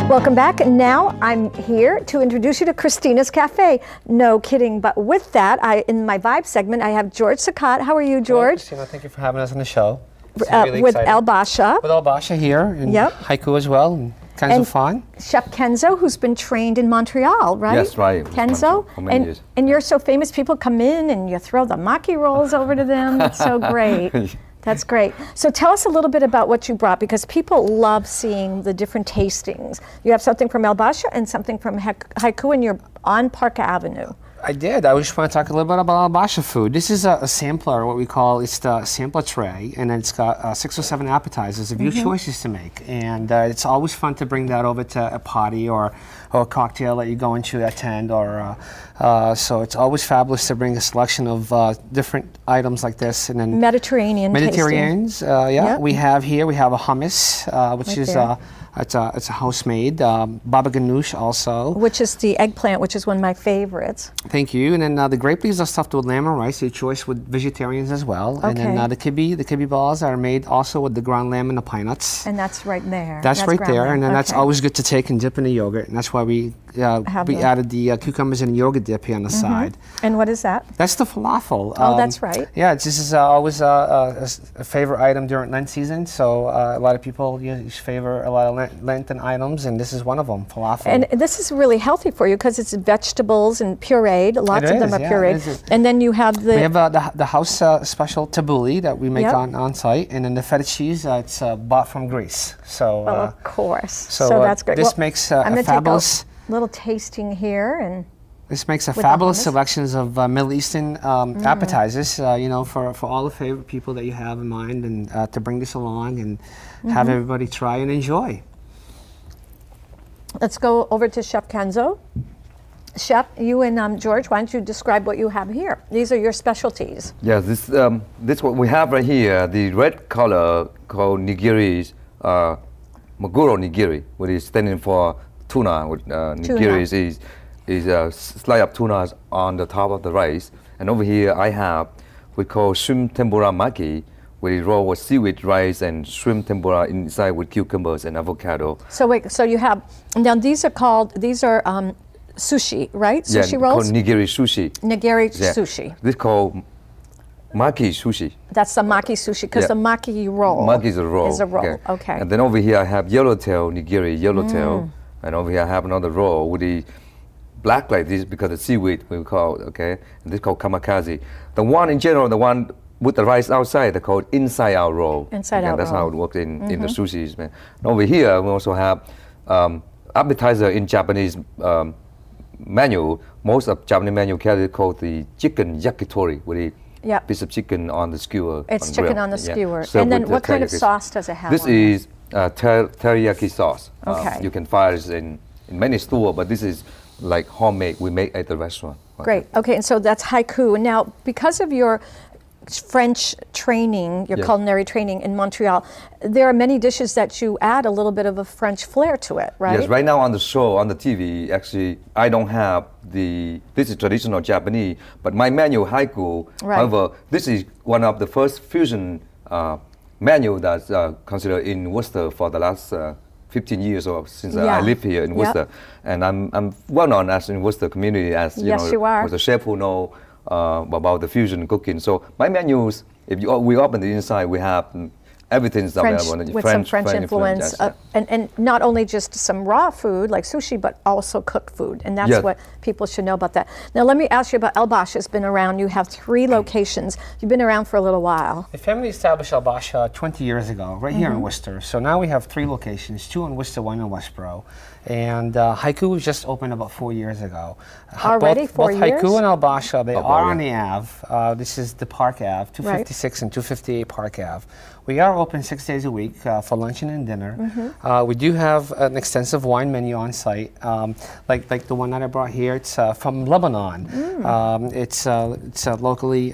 Welcome back. And now I'm here to introduce you to Christina's Cafe. No kidding, but with that, in my vibe segment, I have George Sahkat. How are you, George? Hello, Christina, thank you for having us on the show. Really with Basha. With Basha here, and Haiku as well, and Kenzo Fan. Chef Kenzo, who's been trained in Montreal, right? Yes, right. Kenzo. And you're so famous, people come in and you throw the maki rolls over to them. It's so great. That's great. So tell us a little bit about what you brought, because people love seeing the different tastings. You have something from Basha and something from Haiku, and you're on Park Avenue. I did. I just want to talk a little bit about Basha food. This is a sampler, what we call, it's the sampler tray, and it's got 6 or 7 appetizers of your choices to make. And it's always fun to bring that over to a party or a cocktail that you're going to attend. So it's always fabulous to bring a selection of different items like this. And then Mediterraneans, we have here, we have a hummus, which is it's a house-made, baba ganoush also. Which is the eggplant, which is one of my favorites. Thank you. And then the grape leaves are stuffed with lamb and rice, your choice with vegetarians as well. Okay. And then the kibbe balls are made also with the ground lamb and the pine nuts. And that's right there. That's right there. Lamb. And then that's always good to take and dip in the yogurt. And that's why we added the cucumbers and yogurt dip here on the side. And what is that? That's the falafel. Oh, that's right. Yeah, this is always a favorite item during Lent season. So a lot of people favor a lot of Lenten items, and this is one of them, falafel. And this is really healthy for you because it's vegetables and pureed. Lots of them are pureed. And then you have the... We have the house special tabbouleh that we make on site, and then the feta cheese, it's bought from Greece. So, well, of course. So that's great. This makes a fabulous... little tasting here, and this makes a fabulous selections of Middle Eastern appetizers, you know, for all the favorite people that you have in mind, and to bring this along and have everybody try and enjoy. Let's go over to Chef Kenzo. Chef, you and George, why don't you describe what you have here? These are your specialties. Yeah, this what we have right here, the red color called nigiri, maguro nigiri, which is standing for tuna. Nigiri is slice up tunas on the top of the rice. And over here I have we call shrimp tempura maki, which is raw with seaweed rice and shrimp tempura inside with cucumbers and avocado. So wait, so you have, now these are sushi, right? Sushi rolls? Called nigiri sushi. Nigiri sushi. This is called maki sushi. That's the maki sushi, because the maki roll. Maki is a roll. Okay. And then over here I have yellowtail nigiri, yellowtail. And over here I have another roll with the black like this because the seaweed we call it, okay? And this is called kamikaze. The one in general, the one with the rice outside, they're called inside out roll. Inside out roll. That's how it works in the sushis, man. And over here we also have appetizer in Japanese menu. Most of Japanese menu carry called the chicken yakitori, with a piece of chicken on the skewer. It's chicken on the skewer. And then what kind of sauce does it have? This is teriyaki sauce. Okay. You can find it in many stores, but this is like homemade. We make at the restaurant. Great. Okay, and so that's Haiku. Now, because of your French training, your culinary training in Montreal, there are many dishes that you add a little bit of a French flair to it, right? Yes, right now on the show, on the TV, actually, I don't have this is traditional Japanese, but my menu, Haiku, however, this is one of the first fusion menu that's considered in Worcester for the last 15 years or since I live here in Worcester. And I'm well known as in Worcester community as, you was a chef who know about the fusion cooking. So my menus, if we open the inside, we have everything's available. With some French influence. And not only just some raw food like sushi, but also cooked food. And that's what people should know about that. Now let me ask you about Basha. It's been around. You have 3 locations. You've been around for a little while. The family established Basha 20 years ago, right here in Worcester. So now we have 3 locations, 2 in Worcester, 1 in Westboro. And Haiku was just opened about 4 years ago. Already 4 years? Both Haiku and Basha, they are on the Ave. This is the Park Ave, 256 and 258 Park Ave. We are open 6 days a week for luncheon and dinner. We do have an extensive wine menu on site, like the one that I brought here. It's from Lebanon. It's locally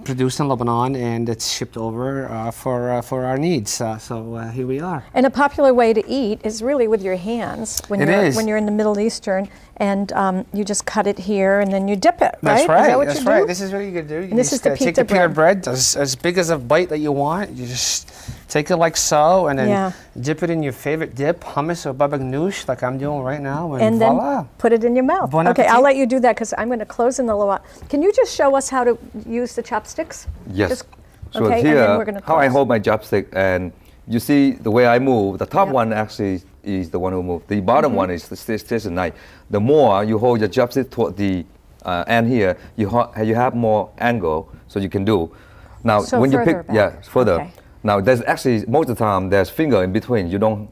produced in Lebanon, and it's shipped over for our needs. So here we are. And a popular way to eat is really with your hands when you're in the Middle Eastern, and you just cut it here and then you dip it. That's right. Is that what That's you do? right. This is what you can do. You this is the take the pita bread as big as a bite that you want. You just take it like so, and then dip it in your favorite dip, hummus or baba ganoush, like I'm doing right now, and voila. Then put it in your mouth. Bon okay, appetit. I'll let you do that because I'm going to close in a little while. Can you just show us how to use the chopsticks? Yes. So okay, here, and then we're going to how I hold my chopstick, and you see the way I move. The top one actually is the one who moves. The bottom one is the station knife. The more you hold your chopstick toward the end here, you have more angle, so you can do. Now, so when you pick, further. Okay. Now, there's actually, most of the time, there's finger in between. You don't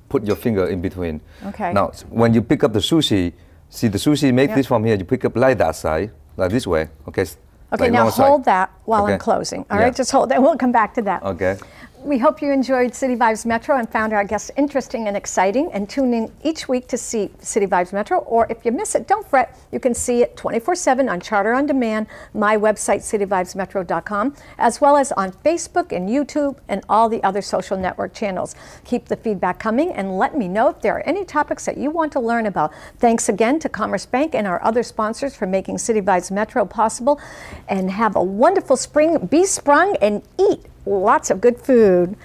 put your finger in between. Okay. Now, when you pick up the sushi, see the sushi, make this from here, you pick up like that side, like this way, okay? Okay, like now hold that while I'm closing. All right, just hold that. We'll come back to that. Okay. We hope you enjoyed City Vibes Metro and found our guests interesting and exciting. And tune in each week to see City Vibes Metro. Or if you miss it, don't fret. You can see it 24/7 on Charter on Demand, my website, cityvibesmetro.com, as well as on Facebook and YouTube and all the other social network channels. Keep the feedback coming and let me know if there are any topics that you want to learn about. Thanks again to Commerce Bank and our other sponsors for making City Vibes Metro possible. And have a wonderful spring. Be sprung and eat lots of good food.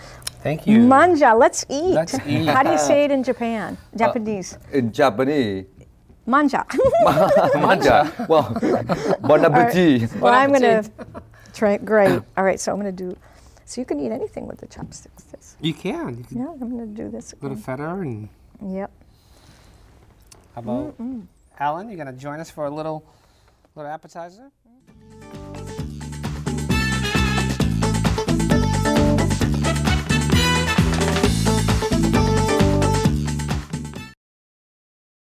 Thank you. Manja, let's eat. Let's eat. How do you say it in Japanese? In Japanese. Manja. Manja. Well, bon appetit. Right. Well, I'm going to try. Great. All right, so I'm going to do. So you can eat anything with the chopsticks. You can. Yeah, I'm going to do this. A little feta and. Yep. How about Alan? You going to join us for a little appetizer?